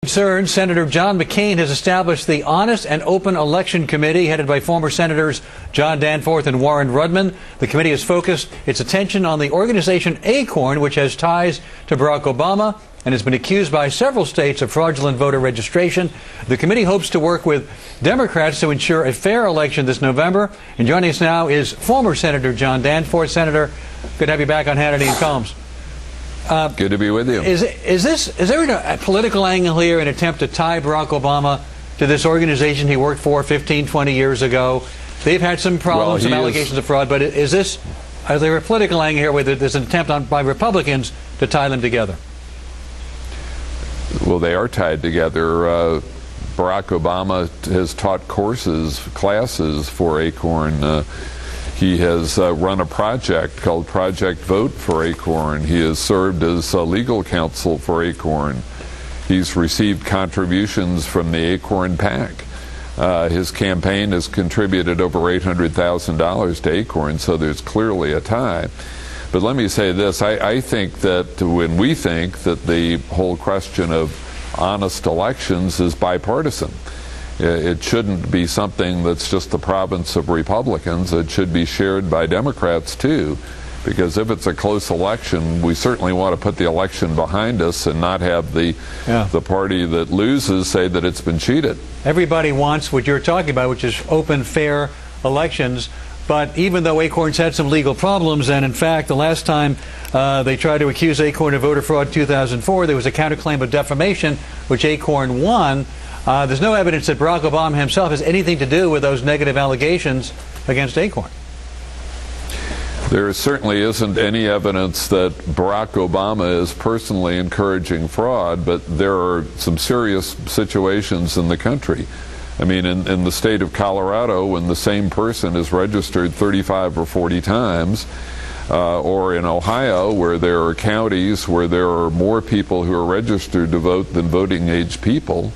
Concerned, Senator John McCain has established the Honest and Open Election Committee, headed by former Senators John Danforth and Warren Rudman. The committee has focused its attention on the organization Acorn, which has ties to Barack Obama and has been accused by several states of fraudulent voter registration. The committee hopes to work with Democrats to ensure a fair election this November. And joining us now is former Senator John Danforth. Senator, good to have you back on Hannity and Combs. Good to be with you. Is there a political angle here, an attempt to tie Barack Obama to this organization he worked for 15, 20 years ago? They've had some problems, some allegations of fraud, but is there a political angle here where there's an attempt by Republicans to tie them together? Well, they are tied together. Barack Obama has taught classes for Acorn. He has run a project called Project Vote for Acorn. He has served as legal counsel for Acorn. He's received contributions from the Acorn PAC. His campaign has contributed over $800,000 to Acorn, so there's clearly a tie. But let me say this, I think that when we think that the whole question of honest elections is bipartisan. It shouldn't be something that's just the province of Republicans. It should be shared by Democrats too, because if it's a close election, we certainly want to put the election behind us and not have the party that loses say that it's been cheated. Everybody wants what you're talking about, which is open, fair elections. But even though Acorn's had some legal problems, and in fact, the last time they tried to accuse Acorn of voter fraud in 2004, there was a counterclaim of defamation, which Acorn won. There's no evidence that Barack Obama himself has anything to do with those negative allegations against Acorn. There certainly isn't any evidence that Barack Obama is personally encouraging fraud, but there are some serious situations in the country. I mean, in the state of Colorado, when the same person is registered 35 or 40 times, or in Ohio, where there are counties where there are more people who are registered to vote than voting age people,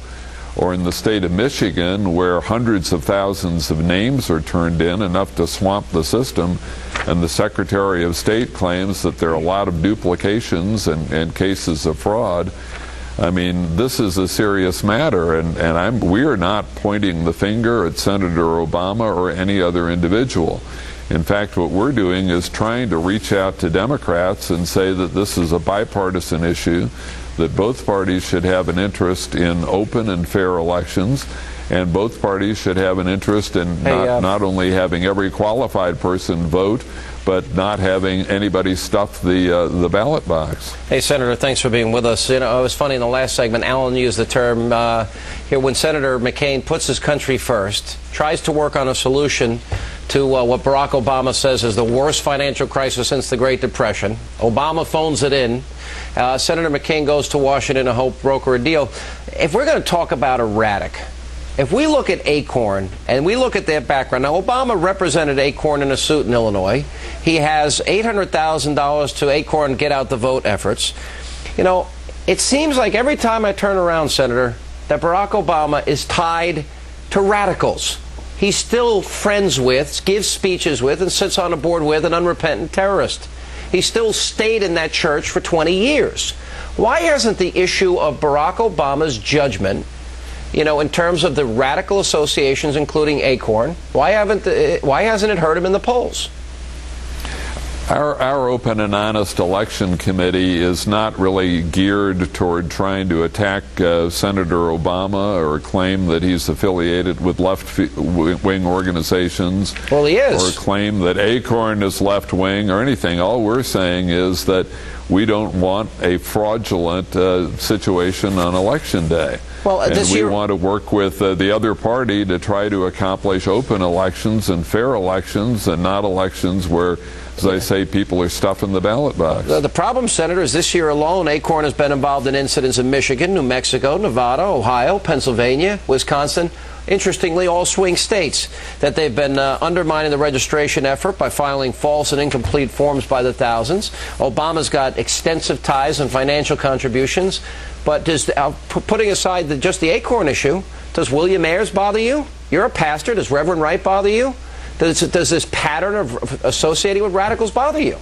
or in the state of Michigan, where hundreds of thousands of names are turned in, enough to swamp the system, and the Secretary of State claims that there are a lot of duplications and cases of fraud. I mean, this is a serious matter, and we're not pointing the finger at Senator Obama or any other individual. In fact, what we're doing is trying to reach out to Democrats and say that this is a bipartisan issue, that both parties should have an interest in open and fair elections, and both parties should have an interest in not only having every qualified person vote, but not having anybody stuff the ballot box. Hey, Senator, thanks for being with us. You know, it was funny in the last segment, Alan used the term here, when Senator McCain puts his country first, tries to work on a solution to what Barack Obama says is the worst financial crisis since the Great Depression. Obama phones it in. Senator McCain goes to Washington to help broker a deal. If we're going to talk about erratic, if we look at Acorn and we look at their background, now Obama represented Acorn in a suit in Illinois. He has $800,000 to Acorn get out the vote efforts. You know, it seems like every time I turn around, Senator, that Barack Obama is tied to radicals. He's still friends with, gives speeches with, and sits on a board with an unrepentant terrorist. He still stayed in that church for 20 years. Why hasn't the issue of Barack Obama's judgment, you know, in terms of the radical associations, including Acorn, why hasn't it hurt him in the polls? Our Open and Honest Election Committee is not really geared toward trying to attack Senator Obama or claim that he's affiliated with left-wing organizations. Well, he is. Or claim that Acorn is left-wing or anything. All we're saying is that we don't want a fraudulent situation on Election Day. Well, and we want to work with the other party to try to accomplish open elections and fair elections, and not elections where, as I say, people are stuffing the ballot box. The problem, Senator, is this year alone, Acorn has been involved in incidents in Michigan, New Mexico, Nevada, Ohio, Pennsylvania, Wisconsin. Interestingly, all swing states, that they've been undermining the registration effort by filing false and incomplete forms by the thousands. Obama's got extensive ties and financial contributions. But putting aside just the Acorn issue, does William Ayers bother you? You're a pastor. Does Reverend Wright bother you? Does this pattern of associating with radicals bother you?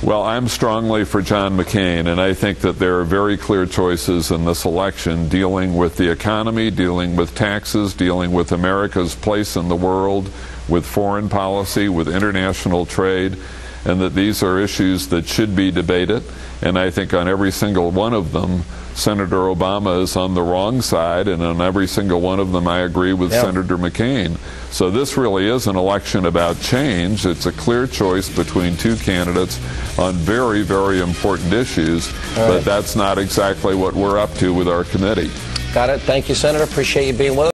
Well, I'm strongly for John McCain, and I think that there are very clear choices in this election dealing with the economy, dealing with taxes, dealing with America's place in the world, with foreign policy, with international trade, and that these are issues that should be debated. And I think on every single one of them, Senator Obama is on the wrong side, and on every single one of them I agree with Senator McCain. So this really is an election about change. It's a clear choice between two candidates on very, very important issues, but that's not exactly what we're up to with our committee. Got it. Thank you, Senator. Appreciate you being with us.